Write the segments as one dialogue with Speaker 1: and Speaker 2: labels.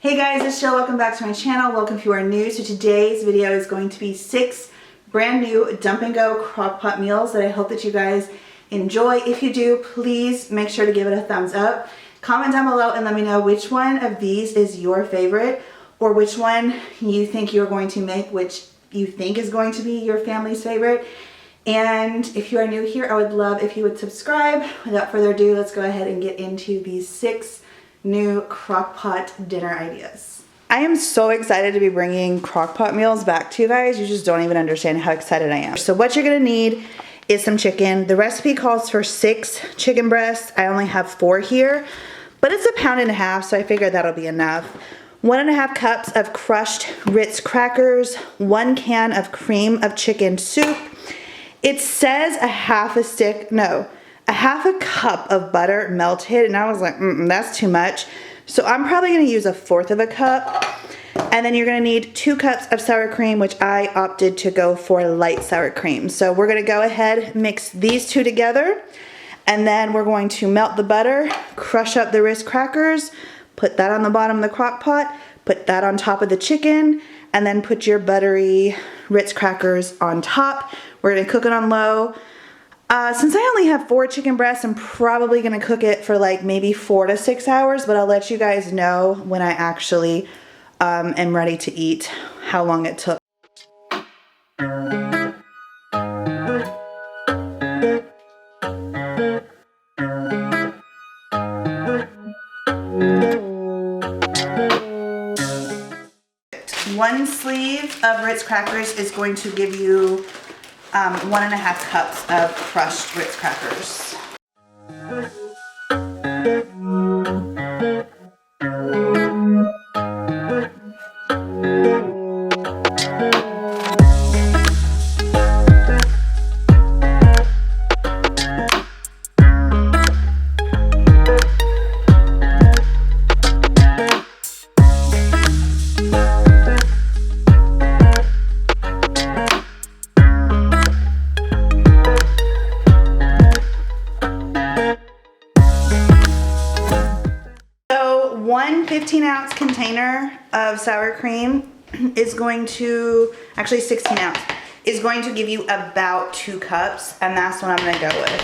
Speaker 1: Hey guys, it's Jill. Welcome back to my channel. Welcome if you are new. So today's video is going to be 6 brand new dump and go crock pot meals that I hope that you guys enjoy. If you do, please make sure to give it a thumbs up. Comment down below and let me know which one of these is your favorite or which one you think you're going to make, which you think is going to be your family's favorite. And if you are new here, I would love if you would subscribe. Without further ado, let's go ahead and get into these 6 new crock pot dinner ideas. I am so excited to be bringing crock pot meals back to you guys. You just don't even understand how excited I am. So what you're gonna need is some chicken. The recipe calls for 6 chicken breasts. I only have 4 here, but it's 1.5 pounds, so I figured that'll be enough. 1.5 cups of crushed Ritz crackers, 1 can of cream of chicken soup. It says a half a cup of butter melted, and I was like, that's too much. So I'm probably gonna use 1/4 cup. And then you're gonna need 2 cups of sour cream, which I opted to go for light sour cream. So we're gonna go ahead, mix these 2 together, and then we're going to melt the butter, crush up the Ritz crackers, put that on the bottom of the crock pot, put that on top of the chicken, and then put your buttery Ritz crackers on top. We're gonna cook it on low. Since I only have 4 chicken breasts, I'm probably gonna cook it for like maybe 4 to 6 hours, but I'll let you guys know when I actually am ready to eat how long it took. One sleeve of Ritz crackers is going to give you 1.5 cups of crushed Ritz crackers. One 15-ounce container of sour cream is going to, actually 16 ounce, is going to give you about 2 cups, and that's what I'm gonna go with.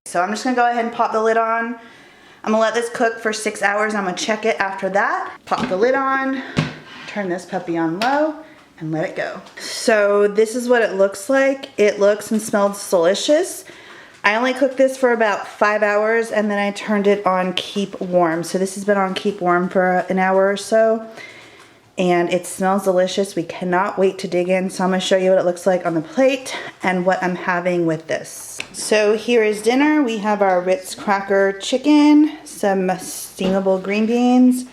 Speaker 1: So I'm just gonna go ahead and pop the lid on. I'm gonna let this cook for 6 hours. I'm gonna check it after that. Pop the lid on, turn this puppy on low, and let it go. So this is what it looks like. It looks and smells delicious. I only cooked this for about 5 hours, and then I turned it on keep warm. So this has been on keep warm for an hour or so, and it smells delicious. We cannot wait to dig in. So I'm gonna show you what it looks like on the plate and what I'm having with this. So here is dinner. We have our Ritz cracker chicken, some steamable green beans,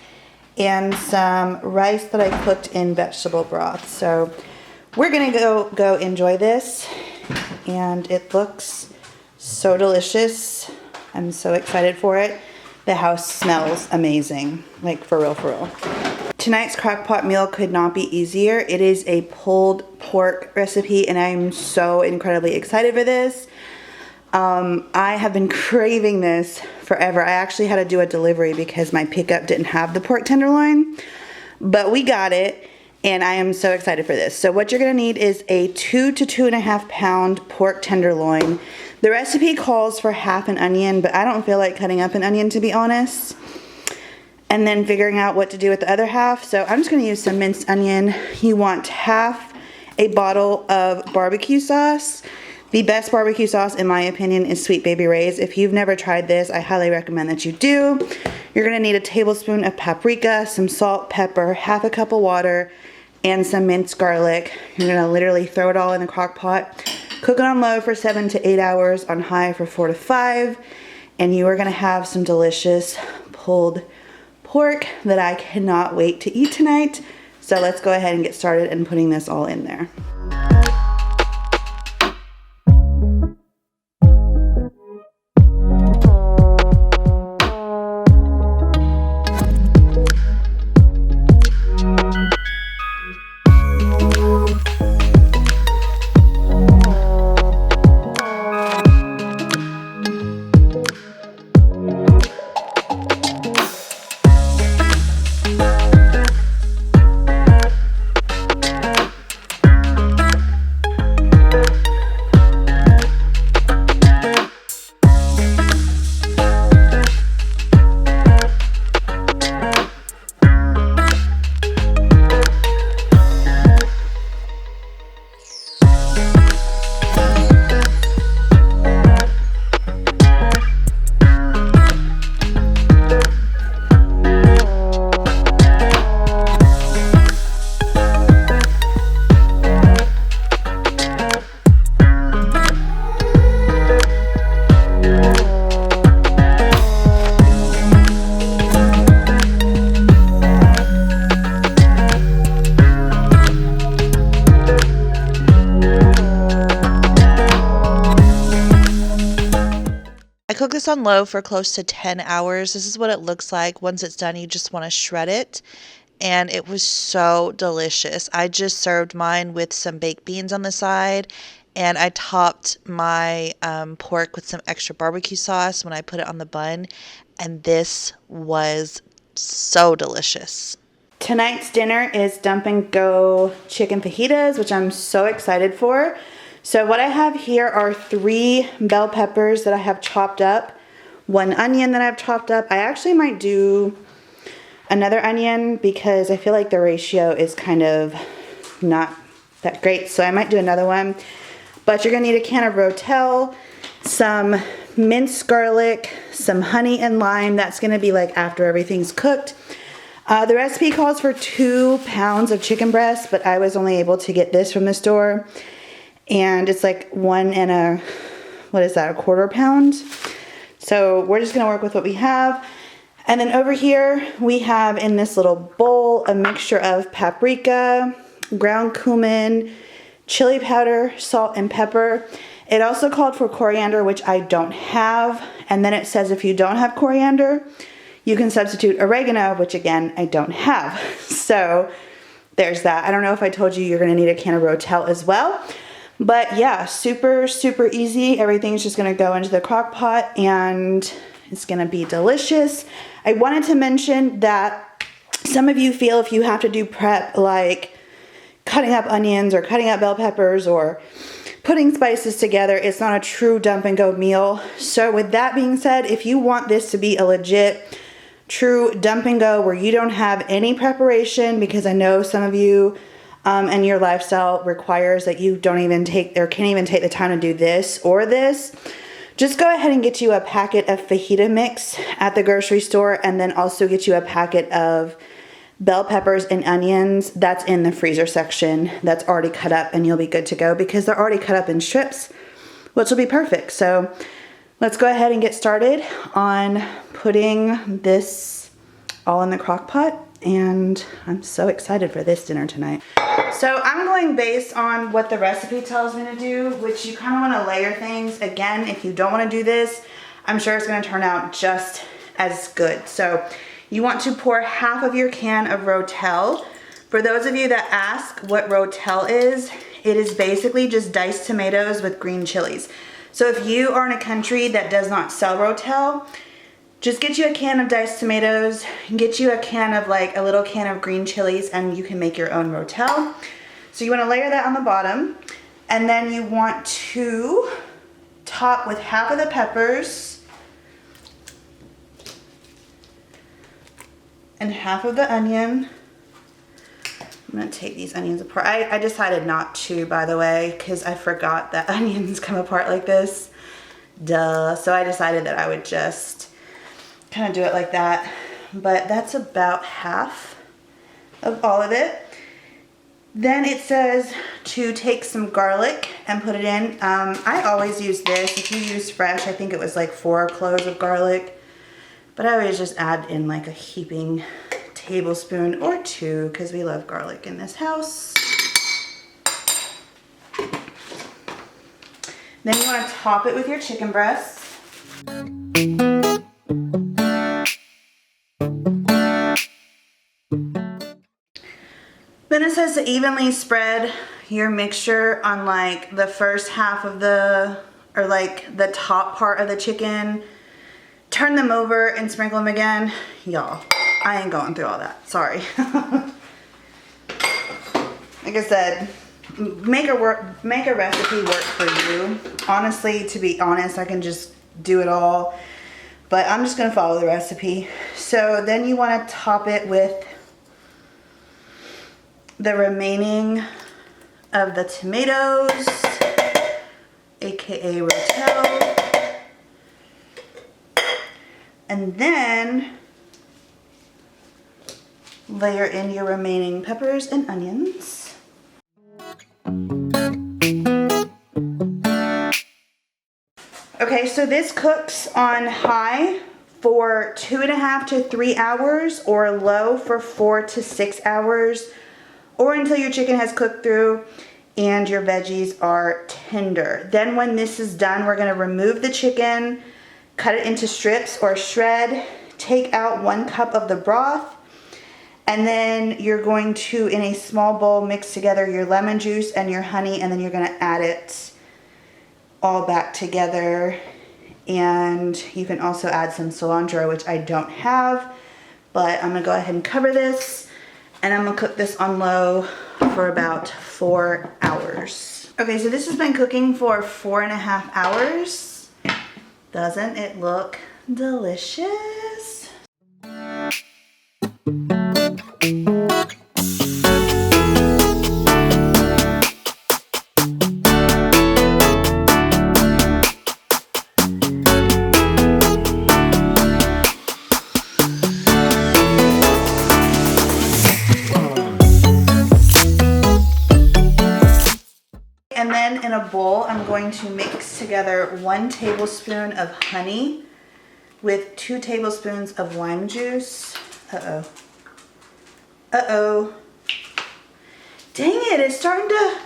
Speaker 1: and some rice that I cooked in vegetable broth. So we're gonna go enjoy this, and it looks so delicious. I'm so excited for it. The house smells amazing, like for real, for real. Tonight's crock pot meal could not be easier. It is a pulled pork recipe, and I'm so incredibly excited for this. I have been craving this forever. I actually had to do a delivery because my pickup didn't have the pork tenderloin, but we got it, and I am so excited for this. So what you're gonna need is a 2 to 2.5 pound pork tenderloin. The recipe calls for half an onion, but I don't feel like cutting up an onion, to be honest, and then figuring out what to do with the other half. So I'm just gonna use some minced onion. You want half a bottle of barbecue sauce. The best barbecue sauce, in my opinion, is Sweet Baby Ray's. If you've never tried this, I highly recommend that you do. You're gonna need a tablespoon of paprika, some salt, pepper, half a cup of water, and some minced garlic. You're gonna literally throw it all in the crock pot. Cook it on low for 7 to 8 hours, on high for 4 to 5, and you are gonna have some delicious pulled pork that I cannot wait to eat tonight. So let's go ahead and get started and putting this all in there. I cooked this on low for close to 10 hours. This is what it looks like. Once it's done, you just want to shred it. And it was so delicious. I just served mine with some baked beans on the side. And I topped my pork with some extra barbecue sauce when I put it on the bun. And this was so delicious. Tonight's dinner is dump and go chicken fajitas, which I'm so excited for. So what I have here are 3 bell peppers that I have chopped up, 1 onion that I've chopped up. I actually might do another onion because I feel like the ratio is kind of not that great. So I might do another one. But you're gonna need a can of Rotel, some minced garlic, some honey and lime. That's gonna be like after everything's cooked. The recipe calls for 2 pounds of chicken breast, but I was only able to get this from the store. And it's like 1 and a, what is that, a quarter pound? So we're just gonna work with what we have. And then over here, we have in this little bowl, a mixture of paprika, ground cumin, chili powder, salt, and pepper. It also called for coriander, which I don't have. And then it says if you don't have coriander, you can substitute oregano, which again, I don't have. So there's that. I don't know if I told you you're gonna need a can of Rotel as well. But yeah, super, super easy. Everything's just gonna go into the crock pot and it's gonna be delicious. I wanted to mention that some of you feel if you have to do prep like cutting up onions or cutting up bell peppers or putting spices together, it's not a true dump and go meal. So with that being said, if you want this to be a legit, true dump and go where you don't have any preparation, because I know some of you and your lifestyle requires that you don't even take or can't even take the time to do this or this, just go ahead and get you a packet of fajita mix at the grocery store, and then also get you a packet of bell peppers and onions. That's in the freezer section. That's already cut up, and you'll be good to go because they're already cut up in strips, which will be perfect. So let's go ahead and get started on putting this all in the crock pot. And I'm so excited for this dinner tonight. So I'm going based on what the recipe tells me to do, which you kind of want to layer things. Again, if you don't want to do this, I'm sure it's going to turn out just as good. So you want to pour half of your can of Rotel. For those of you that ask what Rotel is, it is basically just diced tomatoes with green chilies. So if you are in a country that does not sell Rotel, just get you a can of diced tomatoes, get you a can of like a little can of green chilies, and you can make your own Rotel. So you want to layer that on the bottom, and then you want to top with half of the peppers and half of the onion. I'm gonna take these onions apart. I decided not to, by the way, because I forgot that onions come apart like this. Duh. So I decided that I would just kind of do it like that. But that's about half of all of it. Then it says to take some garlic and put it in. I always use this. If you use fresh, I think it was like 4 cloves of garlic. But I always just add in like a heaping tablespoon or 2 because we love garlic in this house. Then you want to top it with your chicken breasts. Then it says to evenly spread your mixture on like the first half of the, or like the top part of the chicken. Turn them over and sprinkle them again. Y'all, I ain't going through all that, sorry. Like I said, make a recipe work for you. Honestly, to be honest, I can just do it all, but I'm just gonna follow the recipe. So then you wanna top it with the remaining of the tomatoes, aka rotel, and then layer in your remaining peppers and onions. Okay, so this cooks on high for 2.5 to 3 hours, or low for 4 to 6 hours, or until your chicken has cooked through and your veggies are tender. Then when this is done, we're gonna remove the chicken, cut it into strips or shred, take out 1 cup of the broth, and then you're going to, in a small bowl, mix together your lemon juice and your honey, and then you're gonna add it all back together. And you can also add some cilantro, which I don't have, but I'm gonna go ahead and cover this. And I'm gonna cook this on low for about 4 hours. Okay, so this has been cooking for 4.5 hours. Doesn't it look delicious? And then in a bowl, I'm going to mix together 1 tablespoon of honey with 2 tablespoons of lime juice. Uh-oh. Uh-oh. Dang it, it's starting to...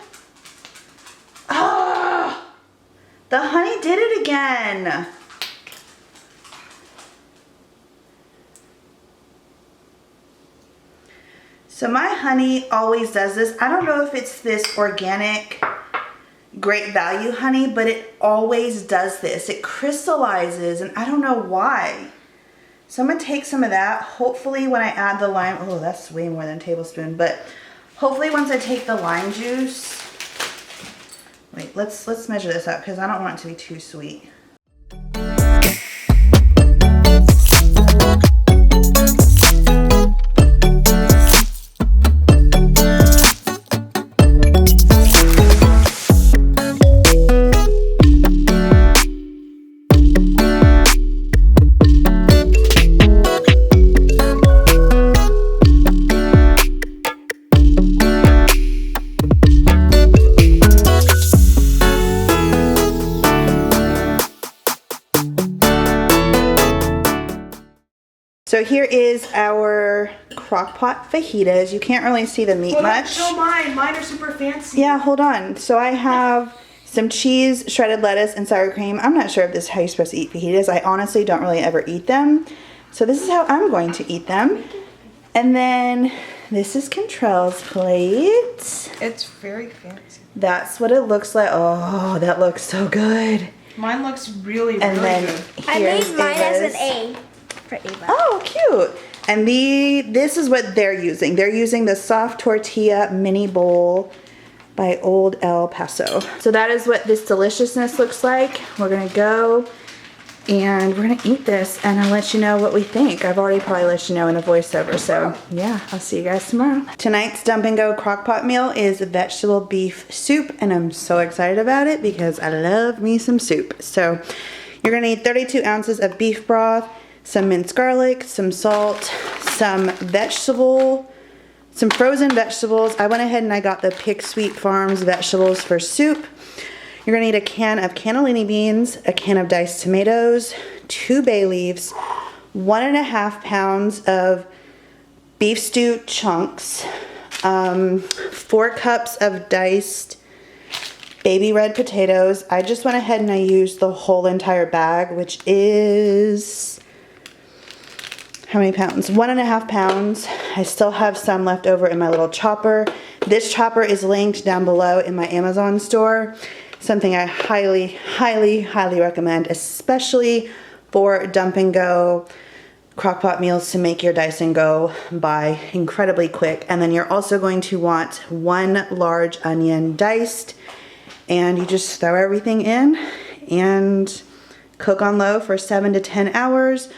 Speaker 1: Ah! The honey did it again. So my honey always does this. I don't know if it's this organic Great Value honey, but it always does this. It crystallizes, and I don't know why. So I'm gonna take some of that. Hopefully when I add the lime, oh, that's way more than a tablespoon, but hopefully once I take the lime juice, wait, let's measure this out because I don't want it to be too sweet. So here is our crock pot fajitas. You can't really see the meat much.
Speaker 2: Show mine. Mine are super fancy.
Speaker 1: Yeah, hold on. So I have some cheese, shredded lettuce, and sour cream. I'm not sure if this is how you're supposed to eat fajitas. I honestly don't really ever eat them. So this is how I'm going to eat them. And then this is Contrell's plate.
Speaker 2: It's very fancy.
Speaker 1: That's what it looks like. Oh, that looks so good.
Speaker 2: Mine looks really,
Speaker 1: and
Speaker 2: really
Speaker 1: then
Speaker 2: good.
Speaker 3: I made mine as an A for Ava.
Speaker 1: Oh, cute. And this is what they're using. They're using the soft tortilla mini bowl by Old El Paso. So that is what this deliciousness looks like. We're gonna go and we're gonna eat this and I'll let you know what we think. I've already probably let you know in the voiceover, so yeah, I'll see you guys tomorrow. Tonight's Dump and Go crockpot meal is vegetable beef soup, and I'm so excited about it because I love me some soup. So you're gonna need 32 ounces of beef broth, some minced garlic, some salt, some frozen vegetables. I went ahead and I got the Pick Sweet Farms vegetables for soup. You're gonna need a can of cannellini beans, a can of diced tomatoes, 2 bay leaves, 1.5 pounds of beef stew chunks, 4 cups of diced baby red potatoes. I just went ahead and I used the whole entire bag, which is, how many pounds? 1.5 pounds. I still have some left over in my little chopper. This chopper is linked down below in my Amazon store. Something I highly, highly, highly recommend, especially for dump and go crock pot meals to make your dicing go by incredibly quick. And then you're also going to want 1 large onion diced, and you just throw everything in and cook on low for 7 to 10 hours.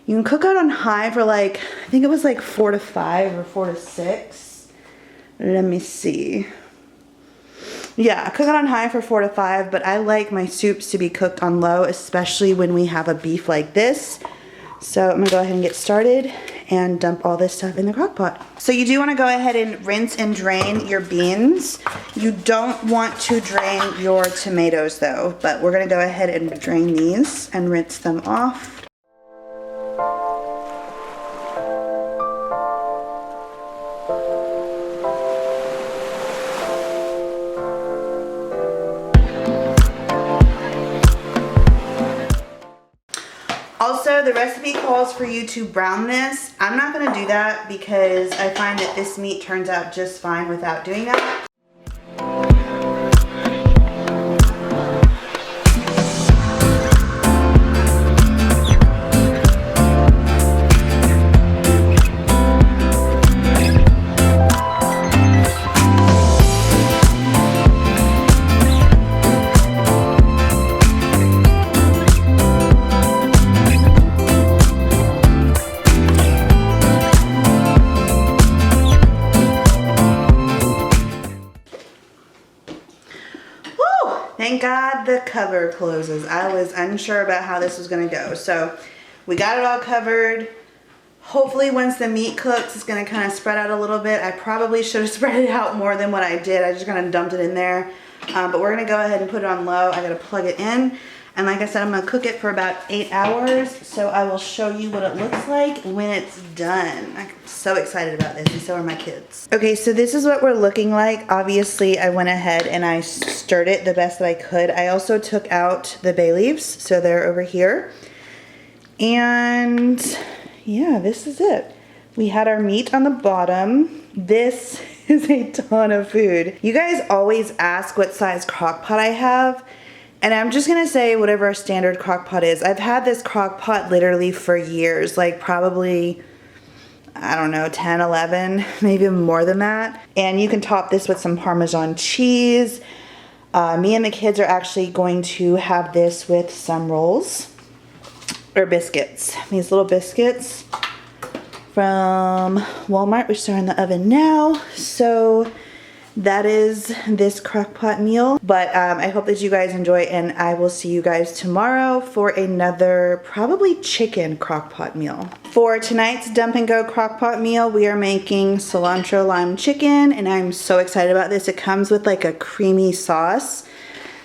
Speaker 1: You can cook out on high for like, I think it was like 4 to 5 or 4 to 6. Let me see. Yeah, cook it on high for 4 to 5, but I like my soups to be cooked on low, especially when we have a beef like this. So I'm gonna go ahead and get started and dump all this stuff in the crock pot. So you do wanna go ahead and rinse and drain your beans. You don't want to drain your tomatoes though, but we're gonna go ahead and drain these and rinse them off. Also, the recipe calls for you to brown this. I'm not gonna do that because I find that this meat turns out just fine without doing that. Thank God the cover closes. I was unsure about how this was gonna go. So we got it all covered. Hopefully once the meat cooks, it's gonna kind of spread out a little bit. I probably should have spread it out more than what I did. I just kind of dumped it in there. But we're gonna go ahead and put it on low. I gotta plug it in. And like I said, I'm gonna cook it for about 8 hours. So I will show you what it looks like when it's done. I'm so excited about this, and so are my kids. Okay, so this is what we're looking like. Obviously, I went ahead and I stirred it the best that I could. I also took out the bay leaves, so they're over here. And yeah, this is it. We had our meat on the bottom. This is a ton of food. You guys always ask what size crock pot I have. And I'm just gonna say whatever a standard crock pot is. I've had this crock pot literally for years, like probably, I don't know, 10, 11, maybe more than that. And you can top this with some Parmesan cheese. Me and the kids are actually going to have this with some rolls or biscuits. These little biscuits from Walmart, which are in the oven now. So that is this crock pot meal. But I hope that you guys enjoy, and I will see you guys tomorrow for another probably chicken crock pot meal. For tonight's dump and go crock pot meal, we are making cilantro lime chicken, and I'm so excited about this. It comes with like a creamy sauce.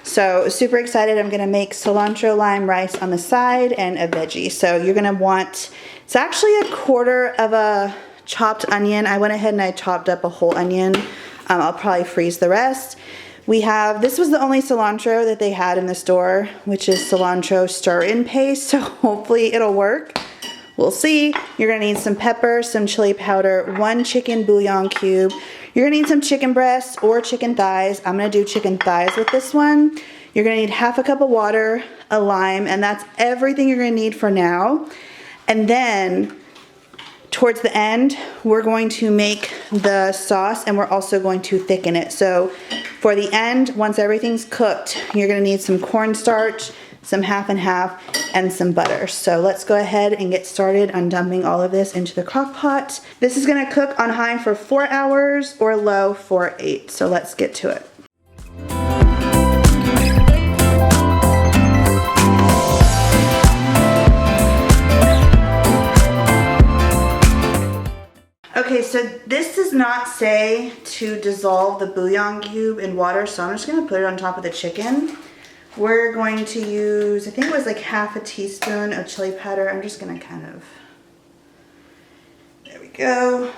Speaker 1: So super excited. I'm gonna make cilantro lime rice on the side and a veggie. So you're gonna want, it's actually 1/4 of a chopped onion. I went ahead and I chopped up a whole onion. I'll probably freeze the rest. We have, this was the only cilantro that they had in the store, which is cilantro stir-in paste, so hopefully it'll work. We'll see. You're gonna need some pepper, some chili powder, 1 chicken bouillon cube. You're gonna need some chicken breasts or chicken thighs. I'm gonna do chicken thighs with this one. You're gonna need 1/2 cup of water, a lime, and that's everything you're gonna need for now. And then towards the end, we're going to make the sauce, and we're also going to thicken it. So for the end, once everything's cooked, you're gonna need some cornstarch, some half and half, and some butter. So let's go ahead and get started on dumping all of this into the crock pot. This is gonna cook on high for 4 hours or low for 8. So let's get to it. Okay, so this does not say to dissolve the bouillon cube in water, so I'm just gonna put it on top of the chicken. We're going to use, I think it was like 1/2 teaspoon of chili powder. I'm just gonna kind of, there we go.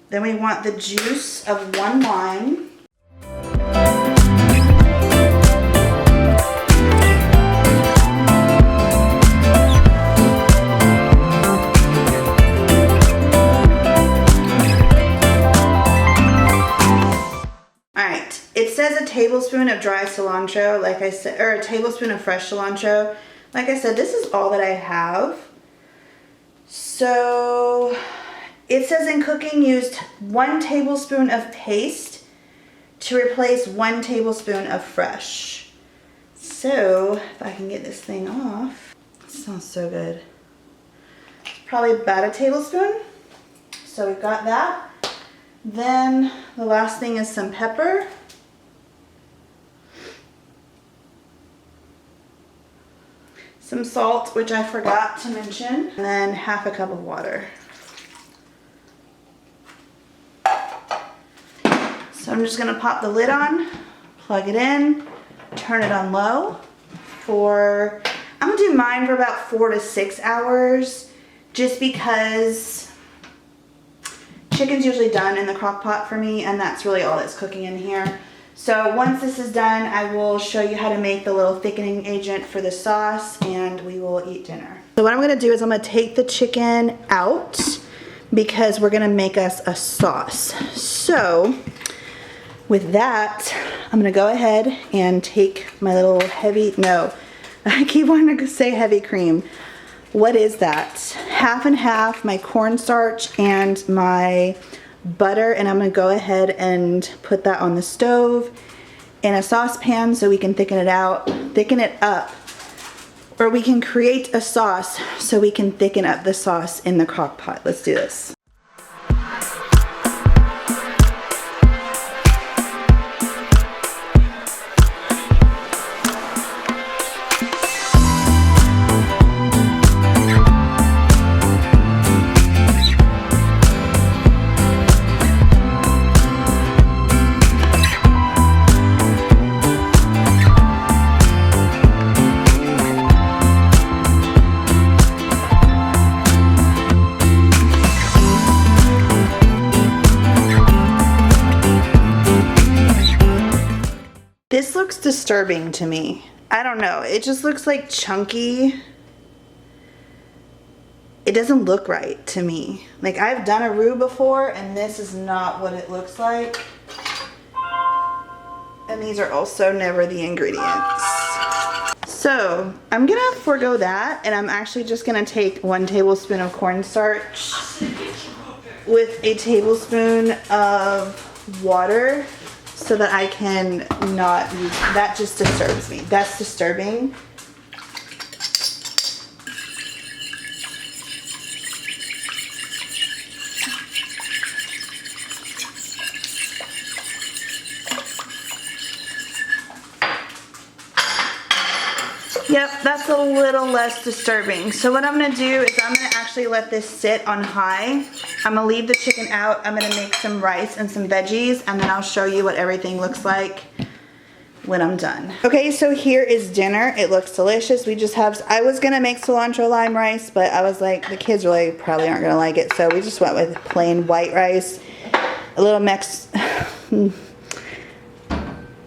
Speaker 1: Then we want the juice of 1 lime. Alright, it says a tablespoon of dry cilantro, like I said, or a tablespoon of fresh cilantro. Like I said, this is all that I have. So it says in cooking, used 1 tablespoon of paste to replace 1 tablespoon of fresh. So if I can get this thing off, it smells so good. Probably about a tablespoon. So we've got that. Then the last thing is some pepper. Some salt, which I forgot to mention, and then half a cup of water. So I'm just gonna pop the lid on, plug it in, turn it on low for, I'm gonna do mine for about 4 to 6 hours, just because chicken's usually done in the crock pot for me, and that's really all that's cooking in here. So once this is done, I will show you how to make the little thickening agent for the sauce, and we will eat dinner. So what I'm gonna do is I'm gonna take the chicken out because we're gonna make us a sauce. So with that, I'm gonna go ahead and take my little heavy, no, I keep wanting to say heavy cream. What is that? Half and half, my cornstarch and my butter, and I'm gonna go ahead and put that on the stove in a saucepan so we can thicken it up, or we can create a sauce so we can thicken up the sauce in the crock pot. Let's do this. This looks disturbing to me. I don't know. It just looks like chunky. It doesn't look right to me. Like, I've done a roux before, and this is not what it looks like. And these are also never the ingredients. So I'm gonna forego that, and I'm actually just gonna take 1 tablespoon of cornstarch with a tablespoon of water, so that I can not use, that just disturbs me. That's disturbing. Yep, that's a little less disturbing. So what I'm gonna do is I'm gonna actually let this sit on high. I'm gonna leave the chicken out. I'm gonna make some rice and some veggies, and then I'll show you what everything looks like when I'm done. Okay, so here is dinner. It looks delicious. We just have, I was gonna make cilantro lime rice, but I was like, the kids really probably aren't gonna like it, so we just went with plain white rice. A little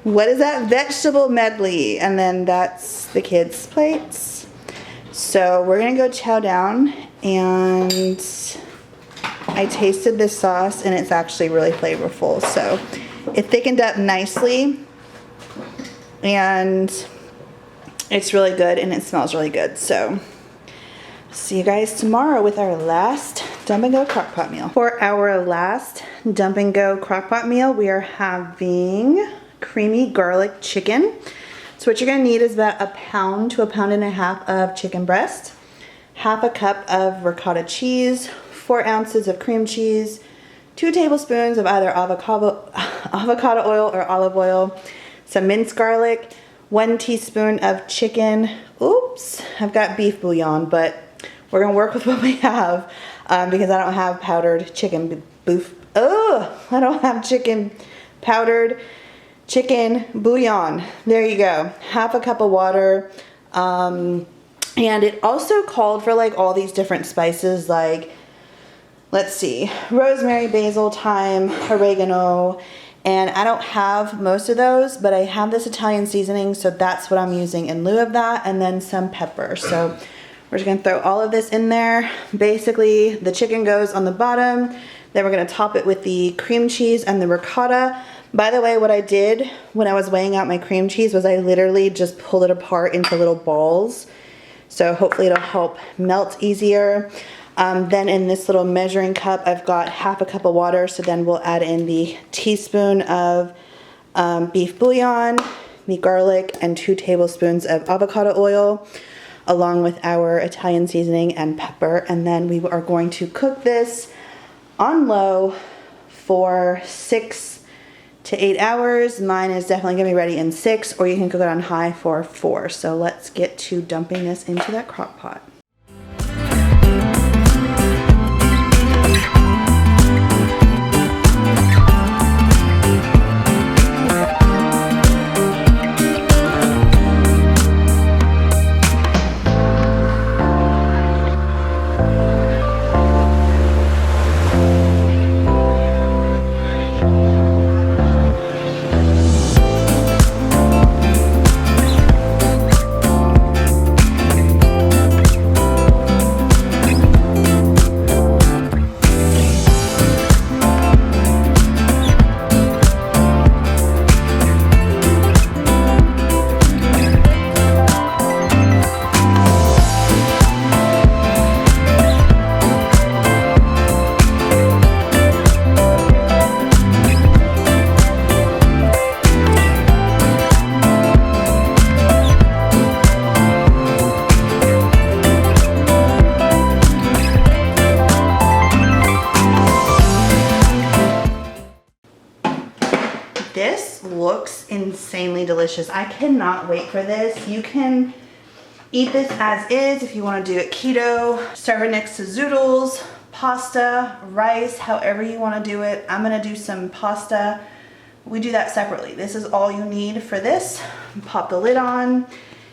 Speaker 1: what is that? Vegetable medley, and then that's the kids' plates. So we're gonna go chow down, and I tasted this sauce and it's actually really flavorful. So it thickened up nicely, and it's really good, and it smells really good. So see you guys tomorrow with our last dump and go crock pot meal. For our last dump and go crock pot meal, we are having creamy garlic chicken. So what you're gonna need is about 1 pound to 1.5 pounds of chicken breast, half a cup of ricotta cheese, 4 ounces of cream cheese, 2 tablespoons of either avocado oil or olive oil, some minced garlic, 1 teaspoon of chicken. Oops, I've got beef bouillon, but we're gonna work with what we have because I don't have powdered chicken I don't have powdered chicken bouillon. There you go. Half a cup of water, And it also called for like all these different spices, like, let's see, rosemary, basil, thyme, oregano, and I don't have most of those, but I have this Italian seasoning, so that's what I'm using in lieu of that, and then some pepper. So we're just gonna throw all of this in there. Basically, the chicken goes on the bottom, then we're gonna top it with the cream cheese and the ricotta. By the way, what I did when I was weighing out my cream cheese was I literally just pulled it apart into little balls. So hopefully it'll help melt easier. Then in this little measuring cup, I've got half a cup of water. So then we'll add in the teaspoon of beef bouillon, the garlic, and 2 tablespoons of avocado oil, along with our Italian seasoning and pepper. And then we are going to cook this on low for 6 to 8 hours. Mine is definitely gonna be ready in 6, or you can cook it on high for 4. So let's get to dumping this into that crock pot. This looks insanely delicious. I cannot wait for this. You can eat this as is if you want to do it keto. Serve it next to zoodles, pasta, rice, however you want to do it. I'm going to do some pasta. We do that separately. This is all you need for this. Pop the lid on.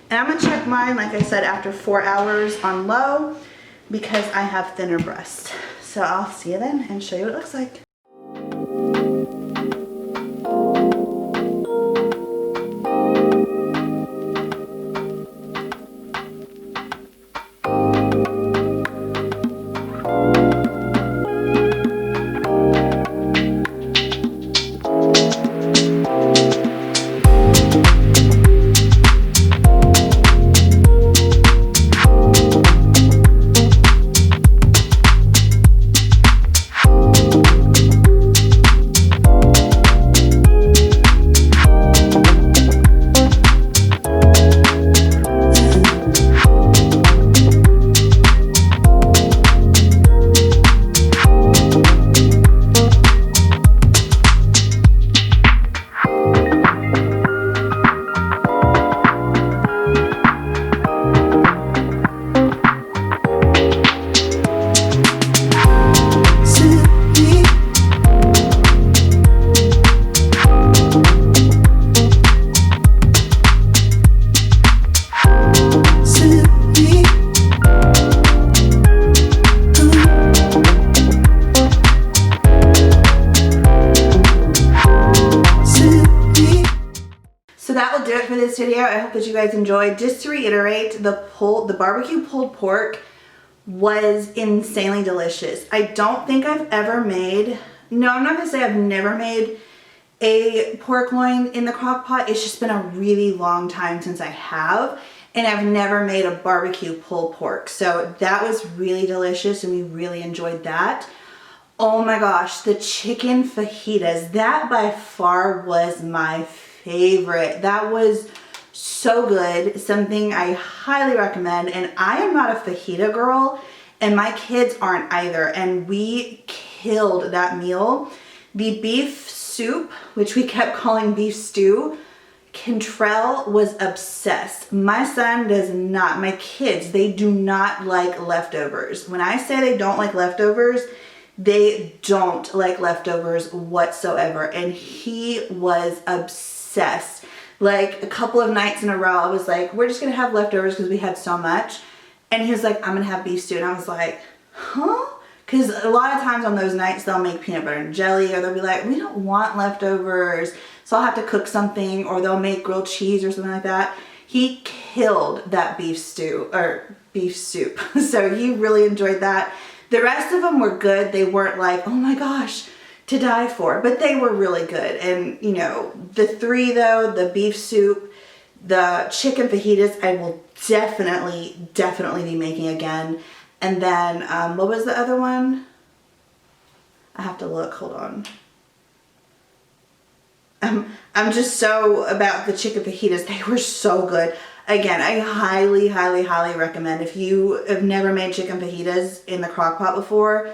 Speaker 1: And I'm going to check mine, like I said, after 4 hours on low because I have thinner breasts. So I'll see you then and show you what it looks like. This video. I hope that you guys enjoyed. Just to reiterate, the barbecue pulled pork was insanely delicious. I don't think I've ever made, no, I'm not gonna say I've never made a pork loin in the crock pot. It's just been a really long time since I have, and I've never made a barbecue pulled pork. So that was really delicious and we really enjoyed that. Oh my gosh, the chicken fajitas, that by far was my favorite. That was so good, something I highly recommend. And I am not a fajita girl and my kids aren't either, and we killed that meal. The beef soup, which we kept calling beef stew, Cantrell was obsessed. My son does not. My kids, they do not like leftovers. When I say they don't like leftovers, they don't like leftovers whatsoever, and he was obsessed. Like a couple of nights in a row, I was like, we're just gonna have leftovers because we had so much. And he was like, I'm gonna have beef stew. And I was like, huh? Because a lot of times on those nights, they'll make peanut butter and jelly, or they'll be like, we don't want leftovers, so I'll have to cook something, or they'll make grilled cheese or something like that. He killed that beef stew, or beef soup. So he really enjoyed that. The rest of them were good. They weren't like, oh my gosh, to die for, but they were really good. And you know, the three though, the beef soup, the chicken fajitas, I will definitely be making again. And then, what was the other one? I have to look, hold on. I'm just so about the chicken fajitas. They were so good. Again, I highly recommend. If you have never made chicken fajitas in the crock pot before,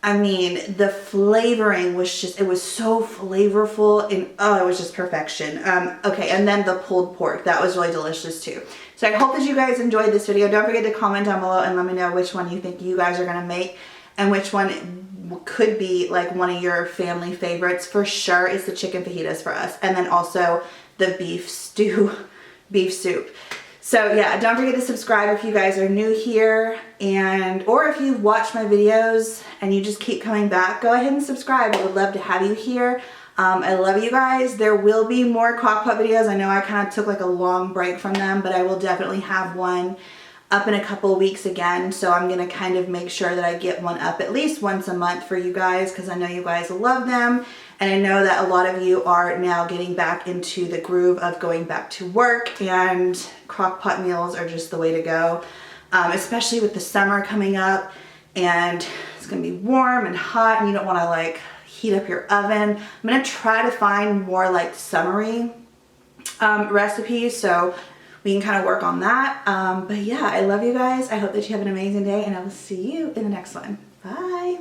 Speaker 1: I mean, the flavoring was just, it was so flavorful, and oh, it was just perfection. Okay, and then the pulled pork, that was really delicious too. So I hope that you guys enjoyed this video. Don't forget to comment down below and let me know which one you think you guys are gonna make, and which one could be like one of your family favorites. For sure is the chicken fajitas for us, and then also the beef stew, beef soup. So yeah, don't forget to subscribe if you guys are new here, and or if you've watched my videos and you just keep coming back, go ahead and subscribe. I would love to have you here. I love you guys. There will be more crock pot videos. I know I kind of took like a long break from them, but I will definitely have one up in a couple weeks again. So I'm going to kind of make sure that I get one up at least once a month for you guys, because I know you guys love them. And I know that a lot of you are now getting back into the groove of going back to work, and crock pot meals are just the way to go, especially with the summer coming up, and it's going to be warm and hot, and you don't want to like heat up your oven. I'm going to try to find more like summery recipes, so we can kind of work on that. But yeah, I love you guys. I hope that you have an amazing day, and I will see you in the next one. Bye.